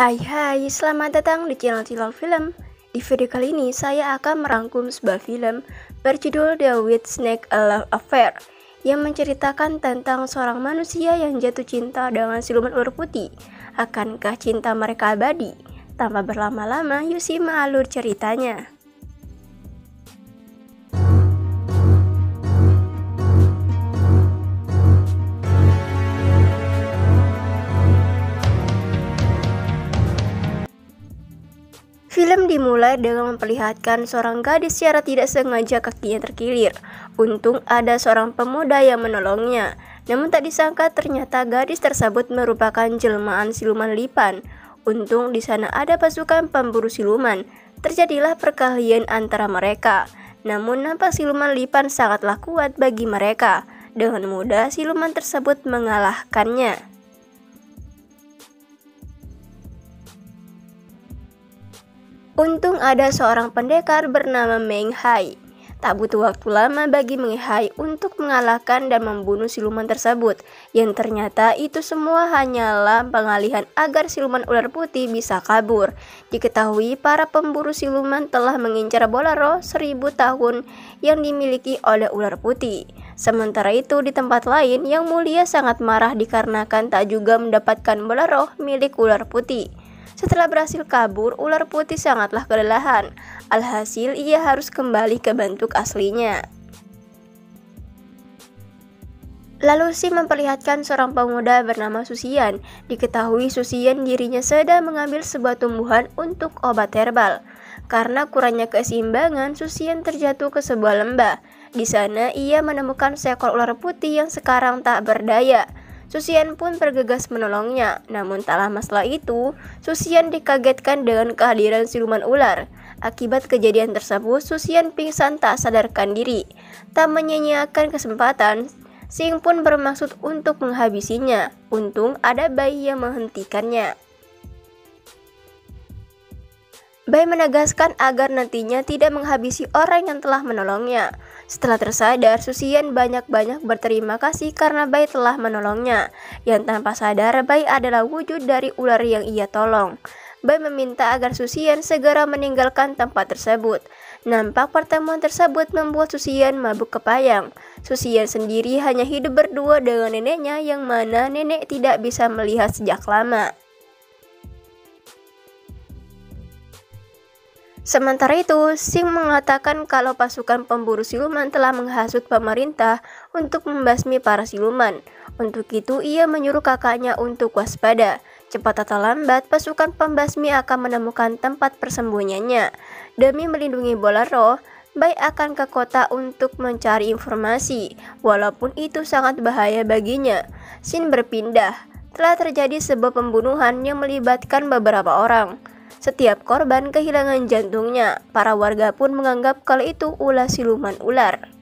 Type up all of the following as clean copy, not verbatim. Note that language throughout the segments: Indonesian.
Hai, selamat datang di channel Cilal Film. Di video kali ini saya akan merangkum sebuah film berjudul The White Snake A Love Affair yang menceritakan tentang seorang manusia yang jatuh cinta dengan siluman ular putih. Akankah cinta mereka abadi? Tanpa berlama-lama, yuk simak alur ceritanya. Film dimulai dengan memperlihatkan seorang gadis secara tidak sengaja kakinya terkilir. Untung ada seorang pemuda yang menolongnya. Namun tak disangka ternyata gadis tersebut merupakan jelmaan siluman lipan. Untung di sana ada pasukan pemburu siluman. Terjadilah perkelahian antara mereka. Namun nampak siluman lipan sangatlah kuat bagi mereka. Dengan mudah siluman tersebut mengalahkannya. Untung ada seorang pendekar bernama Meng Hai. Tak butuh waktu lama bagi Meng Hai untuk mengalahkan dan membunuh siluman tersebut, yang ternyata itu semua hanyalah pengalihan agar siluman ular putih bisa kabur. Diketahui para pemburu siluman telah mengincar bola roh 1000 tahun yang dimiliki oleh ular putih. Sementara itu di tempat lain, Yang Mulia sangat marah dikarenakan tak juga mendapatkan bola roh milik ular putih. Setelah berhasil kabur, ular putih sangatlah kelelahan. Alhasil, ia harus kembali ke bentuk aslinya. Lalu Si memperlihatkan seorang pemuda bernama Susian. Diketahui Susian dirinya sedang mengambil sebuah tumbuhan untuk obat herbal. Karena kurangnya keseimbangan, Susian terjatuh ke sebuah lembah. Di sana, ia menemukan seekor ular putih yang sekarang tak berdaya. Susian pun bergegas menolongnya, namun tak lama setelah itu, Susian dikagetkan dengan kehadiran siluman ular. Akibat kejadian tersebut, Susian pingsan tak sadarkan diri. Tak menyia-nyiakan kesempatan, Sing pun bermaksud untuk menghabisinya. Untung ada bayi yang menghentikannya. Bai menegaskan agar nantinya tidak menghabisi orang yang telah menolongnya. Setelah tersadar, Susian banyak-banyak berterima kasih karena Bai telah menolongnya. Yang tanpa sadar, Bai adalah wujud dari ular yang ia tolong. Bai meminta agar Susian segera meninggalkan tempat tersebut. Nampak pertemuan tersebut membuat Susian mabuk kepayang. Susian sendiri hanya hidup berdua dengan neneknya yang mana nenek tidak bisa melihat sejak lama. Sementara itu, Sing mengatakan kalau pasukan pemburu siluman telah menghasut pemerintah untuk membasmi para siluman. Untuk itu, ia menyuruh kakaknya untuk waspada. Cepat atau lambat, pasukan pembasmi akan menemukan tempat persembunyiannya. Demi melindungi bola roh, Bai akan ke kota untuk mencari informasi, walaupun itu sangat bahaya baginya. Shin berpindah. Telah terjadi sebuah pembunuhan yang melibatkan beberapa orang. Setiap korban kehilangan jantungnya. Para warga pun menganggap kalau itu ulah siluman ular.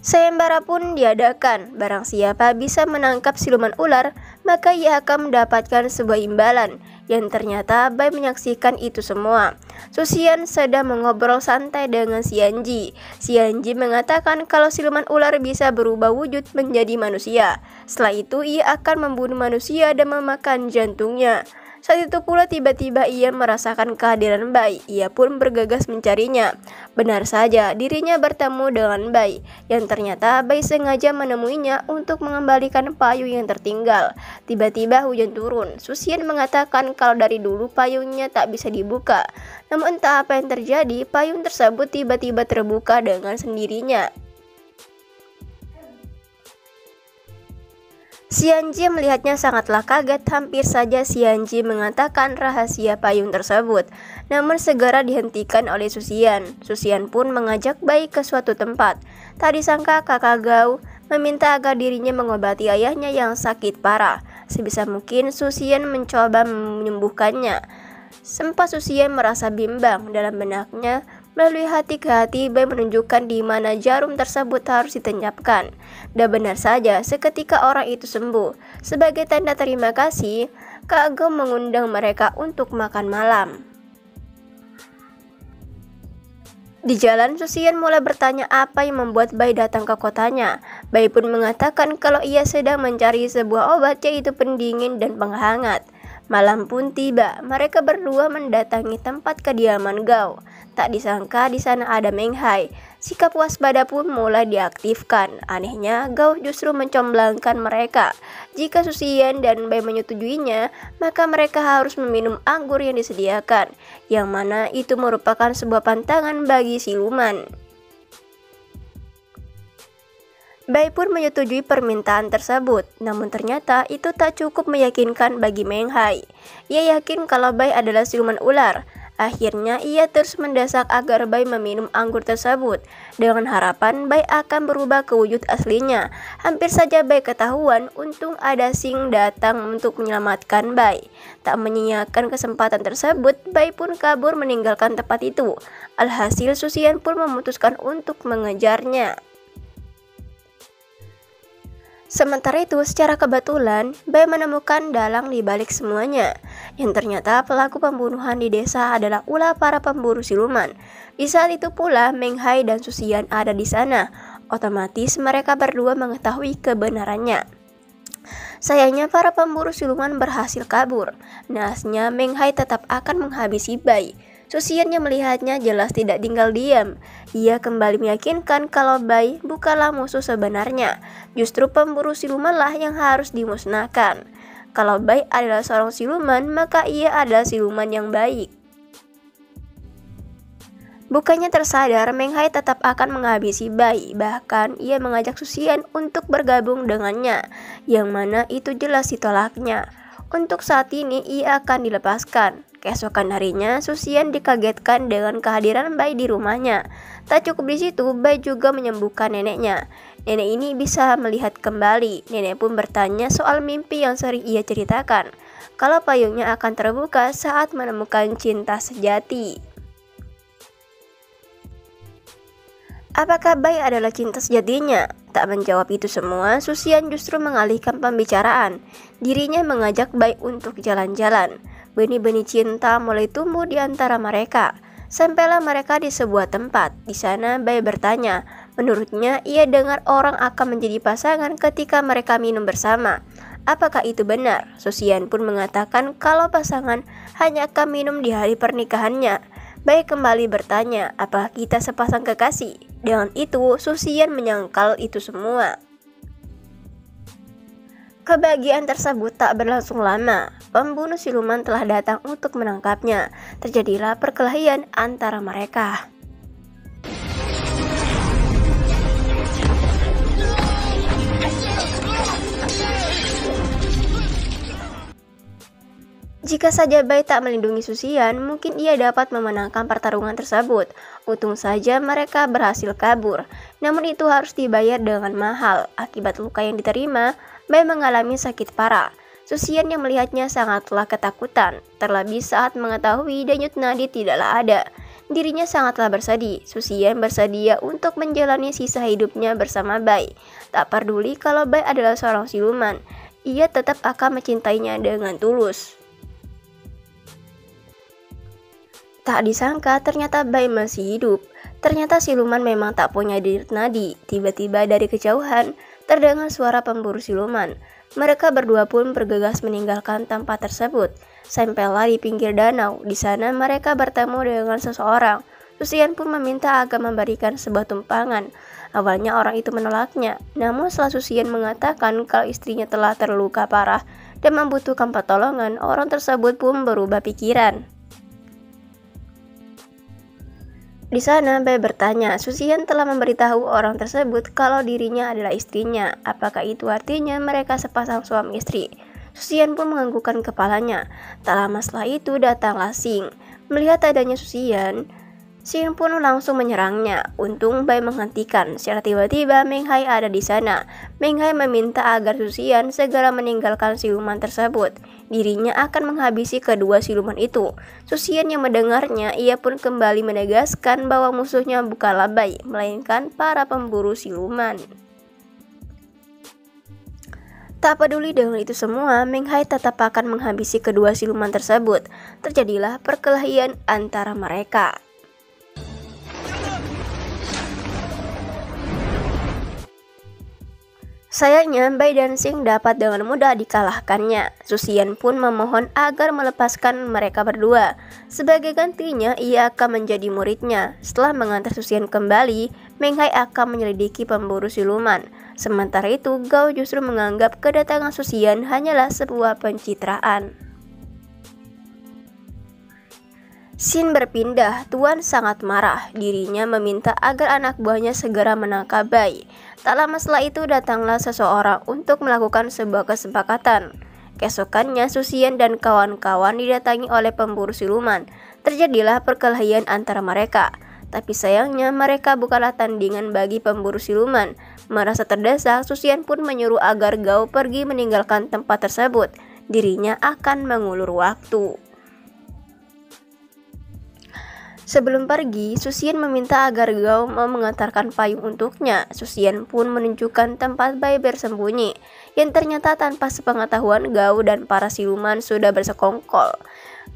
Sayembara pun diadakan. Barang siapa bisa menangkap siluman ular, maka ia akan mendapatkan sebuah imbalan. Yang ternyata Bai menyaksikan itu semua. Susian sedang mengobrol santai dengan Xianji. Xianji mengatakan kalau siluman ular bisa berubah wujud menjadi manusia. Setelah itu ia akan membunuh manusia dan memakan jantungnya. Saat itu pula tiba-tiba ia merasakan kehadiran Bai. Ia pun bergegas mencarinya. Benar saja dirinya bertemu dengan Bai, yang ternyata Bai sengaja menemuinya untuk mengembalikan payung yang tertinggal. Tiba-tiba hujan turun. Susian mengatakan kalau dari dulu payungnya tak bisa dibuka. Namun entah apa yang terjadi, payung tersebut tiba-tiba terbuka dengan sendirinya. Xianji melihatnya sangatlah kaget, hampir saja Xianji mengatakan rahasia payung tersebut. Namun segera dihentikan oleh Susian. Susian pun mengajak Bai ke suatu tempat. Tak disangka kakak Gao meminta agar dirinya mengobati ayahnya yang sakit parah. Sebisa mungkin Susian mencoba menyembuhkannya. Sempat Susian merasa bimbang dalam benaknya. Melalui hati ke hati, Bai menunjukkan di mana jarum tersebut harus ditancapkan. Dan benar saja, seketika orang itu sembuh. Sebagai tanda terima kasih, Kak Gao mengundang mereka untuk makan malam. Di jalan, Susian mulai bertanya apa yang membuat Bai datang ke kotanya. Bai pun mengatakan kalau ia sedang mencari sebuah obat, yaitu pendingin dan penghangat. Malam pun tiba, mereka berdua mendatangi tempat kediaman Gao. Tak disangka di sana ada Meng Hai. Sikap waspada pun mulai diaktifkan. Anehnya, Gao justru mencomblangkan mereka. Jika Susian dan Bai menyetujuinya, maka mereka harus meminum anggur yang disediakan, yang mana itu merupakan sebuah pantangan bagi siluman. Bai pun menyetujui permintaan tersebut, namun ternyata itu tak cukup meyakinkan bagi Meng Hai. Ia yakin kalau Bai adalah siluman ular. Akhirnya ia terus mendesak agar Bai meminum anggur tersebut, dengan harapan Bai akan berubah ke wujud aslinya. Hampir saja Bai ketahuan, untung ada Xing datang untuk menyelamatkan Bai. Tak menyia-nyiakan kesempatan tersebut, Bai pun kabur meninggalkan tempat itu. Alhasil Susian pun memutuskan untuk mengejarnya. Sementara itu, secara kebetulan, Bai menemukan dalang di balik semuanya, yang ternyata pelaku pembunuhan di desa adalah ulah para pemburu siluman. Di saat itu pula, Meng Hai dan Susian ada di sana. Otomatis mereka berdua mengetahui kebenarannya. Sayangnya para pemburu siluman berhasil kabur. Naasnya Meng Hai tetap akan menghabisi Bai. Susian yang melihatnya jelas tidak tinggal diam. Ia kembali meyakinkan kalau Bai bukanlah musuh sebenarnya. Justru pemburu silumanlah yang harus dimusnahkan. Kalau Bai adalah seorang siluman, maka ia adalah siluman yang baik. Bukannya tersadar, Meng Hai tetap akan menghabisi Bai. Bahkan ia mengajak Susian untuk bergabung dengannya, yang mana itu jelas ditolaknya. Untuk saat ini ia akan dilepaskan. Keesokan harinya, Susian dikagetkan dengan kehadiran Bai di rumahnya. Tak cukup di situ, Bai juga menyembuhkan neneknya. Nenek ini bisa melihat kembali. Nenek pun bertanya soal mimpi yang sering ia ceritakan, kalau payungnya akan terbuka saat menemukan cinta sejati. Apakah Bai adalah cinta sejatinya? Tak menjawab itu semua, Susian justru mengalihkan pembicaraan. Dirinya mengajak Bai untuk jalan-jalan. Benih-benih cinta mulai tumbuh di antara mereka. Sampailah mereka di sebuah tempat. Di sana Bai bertanya, menurutnya ia dengar orang akan menjadi pasangan ketika mereka minum bersama. Apakah itu benar? Susian pun mengatakan kalau pasangan hanya akan minum di hari pernikahannya. Bai kembali bertanya, apakah kita sepasang kekasih? Dengan itu, Susian menyangkal itu semua. Kebahagiaan tersebut tak berlangsung lama. Pembunuh siluman telah datang untuk menangkapnya. Terjadilah perkelahian antara mereka. Jika saja Bai tak melindungi Susian, mungkin ia dapat memenangkan pertarungan tersebut. Untung saja mereka berhasil kabur. Namun itu harus dibayar dengan mahal. Akibat luka yang diterima, Bai mengalami sakit parah. Susian yang melihatnya sangatlah ketakutan, terlebih saat mengetahui denyut nadi tidaklah ada. Dirinya sangatlah bersedih. Susian bersedia untuk menjalani sisa hidupnya bersama Bai. Tak peduli kalau Bai adalah seorang siluman, ia tetap akan mencintainya dengan tulus. Tak disangka ternyata Bai masih hidup. Ternyata siluman memang tak punya denyut nadi. Tiba-tiba dari kejauhan terdengar suara pemburu siluman. Mereka berdua pun bergegas meninggalkan tempat tersebut. Sampailah di pinggir danau. Di sana mereka bertemu dengan seseorang. Susian pun meminta agar memberikan sebuah tumpangan. Awalnya orang itu menolaknya. Namun setelah Susian mengatakan kalau istrinya telah terluka parah dan membutuhkan pertolongan, orang tersebut pun berubah pikiran. Di sana Bai bertanya, Susian telah memberitahu orang tersebut kalau dirinya adalah istrinya. Apakah itu artinya mereka sepasang suami istri? Susian pun menganggukkan kepalanya. Tak lama setelah itu datanglah Xing. Melihat adanya Susian, Xing pun langsung menyerangnya. Untung Bai menghentikan. Secara tiba-tiba Meng Hai ada di sana. Meng Hai meminta agar Susian segera meninggalkan siluman tersebut. Dirinya akan menghabisi kedua siluman itu. Susian yang mendengarnya, ia pun kembali menegaskan bahwa musuhnya bukanlah Bai, melainkan para pemburu siluman. Tak peduli dengan itu semua, Meng Hai tetap akan menghabisi kedua siluman tersebut. Terjadilah perkelahian antara mereka. Sayangnya, Bai dan Xing dapat dengan mudah dikalahkannya. Susian pun memohon agar melepaskan mereka berdua. Sebagai gantinya, ia akan menjadi muridnya. Setelah mengantar Susian kembali, Meng Hai akan menyelidiki pemburu siluman. Sementara itu, Gao justru menganggap kedatangan Susian hanyalah sebuah pencitraan. Xin berpindah, Tuan sangat marah. Dirinya meminta agar anak buahnya segera menangkap Bai. Tak lama setelah itu datanglah seseorang untuk melakukan sebuah kesepakatan. Keesokannya Susian dan kawan-kawan didatangi oleh pemburu siluman. Terjadilah perkelahian antara mereka. Tapi sayangnya mereka bukanlah tandingan bagi pemburu siluman. Merasa terdesak, Susian pun menyuruh agar Gao pergi meninggalkan tempat tersebut. Dirinya akan mengulur waktu. Sebelum pergi, Susian meminta agar Gao mau mengantarkan payung untuknya. Susian pun menunjukkan tempat Bai bersembunyi, yang ternyata tanpa sepengetahuan Gao dan para siluman sudah bersekongkol.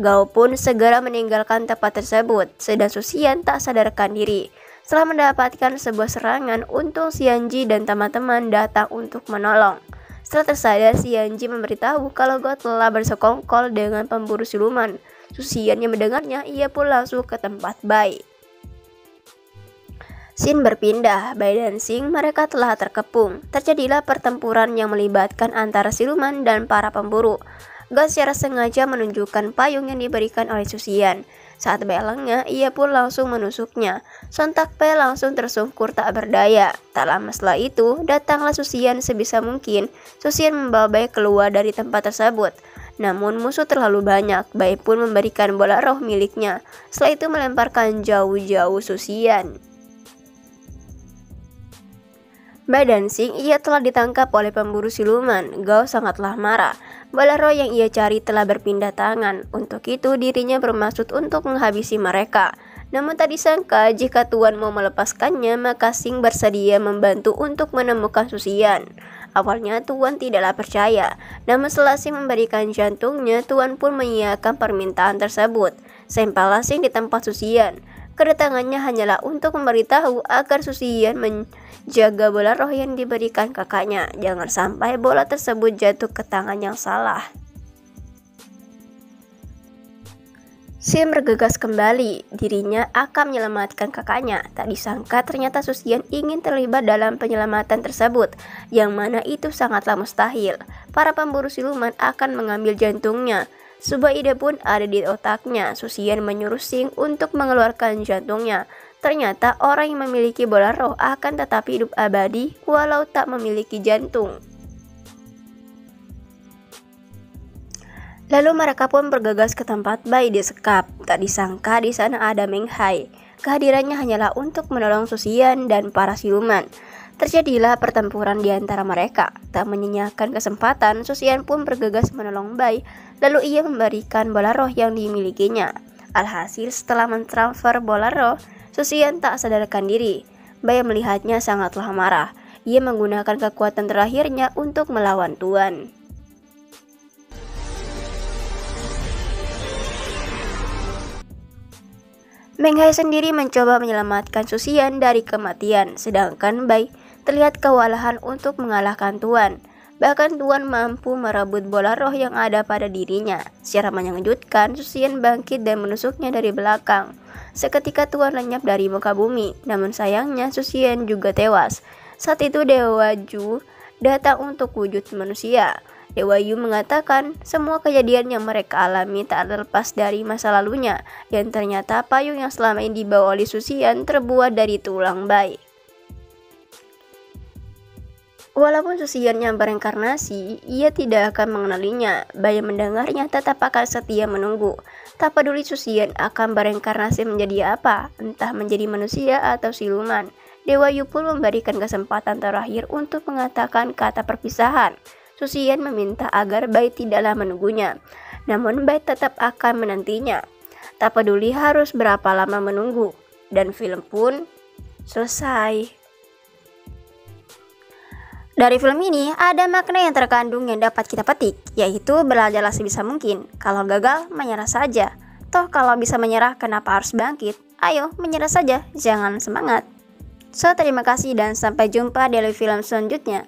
Gao pun segera meninggalkan tempat tersebut, sedang Susian tak sadarkan diri. Setelah mendapatkan sebuah serangan, untung Xianji dan teman-teman datang untuk menolong. Setelah tersadar, Xianji memberitahu kalau Gao telah bersekongkol dengan pemburu siluman. Susian yang mendengarnya, ia pun langsung ke tempat Bai. Xin berpindah, Bai dan Xing mereka telah terkepung. Terjadilah pertempuran yang melibatkan antara siluman dan para pemburu. Gao secara sengaja menunjukkan payung yang diberikan oleh Susian. Saat Bai lengah, ia pun langsung menusuknya. Sontak Bai langsung tersungkur tak berdaya. Tak lama setelah itu, datanglah Susian sebisa mungkin. Susian membawa Bai keluar dari tempat tersebut. Namun musuh terlalu banyak, Bai pun memberikan bola roh miliknya. Setelah itu melemparkan jauh-jauh Susian. Bai dan Xing ia telah ditangkap oleh pemburu siluman. Gao sangatlah marah. Bola roh yang ia cari telah berpindah tangan. Untuk itu dirinya bermaksud untuk menghabisi mereka. Namun tak disangka jika Tuan mau melepaskannya, maka Xing bersedia membantu untuk menemukan Susian. Awalnya Tuan tidaklah percaya, namun setelah Xing memberikan jantungnya, Tuan pun mengiyakan permintaan tersebut. Sampailah Xing di tempat Susian. Kedatangannya hanyalah untuk memberitahu agar Susian menjaga bola roh yang diberikan kakaknya. Jangan sampai bola tersebut jatuh ke tangan yang salah. Xin bergegas kembali, dirinya akan menyelamatkan kakaknya. Tak disangka ternyata Susian ingin terlibat dalam penyelamatan tersebut, yang mana itu sangatlah mustahil. Para pemburu siluman akan mengambil jantungnya. Sebuah ide pun ada di otaknya. Susian menyuruh Xing untuk mengeluarkan jantungnya. Ternyata orang yang memiliki bola roh akan tetap hidup abadi walau tak memiliki jantung. Lalu mereka pun bergegas ke tempat Bai disekap. Tak disangka di sana ada Meng Hai. Kehadirannya hanyalah untuk menolong Susian dan para siluman. Terjadilah pertempuran di antara mereka. Tak menyanyiakan kesempatan, Susian pun bergegas menolong Bai. Lalu ia memberikan bola roh yang dimilikinya. Alhasil setelah mentransfer bola roh, Susian tak sadarkan diri. Bai melihatnya sangatlah marah. Ia menggunakan kekuatan terakhirnya untuk melawan Tuan. Meng Hai sendiri mencoba menyelamatkan Susian dari kematian, sedangkan Bai terlihat kewalahan untuk mengalahkan Tuan. Bahkan Tuan mampu merebut bola roh yang ada pada dirinya. Secara mengejutkan, Susian bangkit dan menusuknya dari belakang. Seketika Tuan lenyap dari muka bumi, namun sayangnya Susian juga tewas. Saat itu Dewa Ju datang untuk wujud manusia. Dewa Yu mengatakan semua kejadian yang mereka alami tak terlepas dari masa lalunya, yang ternyata payung yang selama ini dibawa oleh Susian terbuat dari tulang Bai. Walaupun Susian yang bereinkarnasi, ia tidak akan mengenalinya. Bai mendengarnya tetap akan setia menunggu. Tak peduli Susian akan bereinkarnasi menjadi apa, entah menjadi manusia atau siluman. Dewa Yu pun memberikan kesempatan terakhir untuk mengatakan kata perpisahan. Susian meminta agar Bai tidaklah menunggunya, namun Bai tetap akan menantinya. Tak peduli harus berapa lama menunggu, dan film pun selesai. Dari film ini ada makna yang terkandung yang dapat kita petik, yaitu belajarlah sebisa mungkin. Kalau gagal, menyerah saja. Toh kalau bisa menyerah, kenapa harus bangkit? Ayo, menyerah saja, jangan semangat. So, terima kasih dan sampai jumpa di film selanjutnya.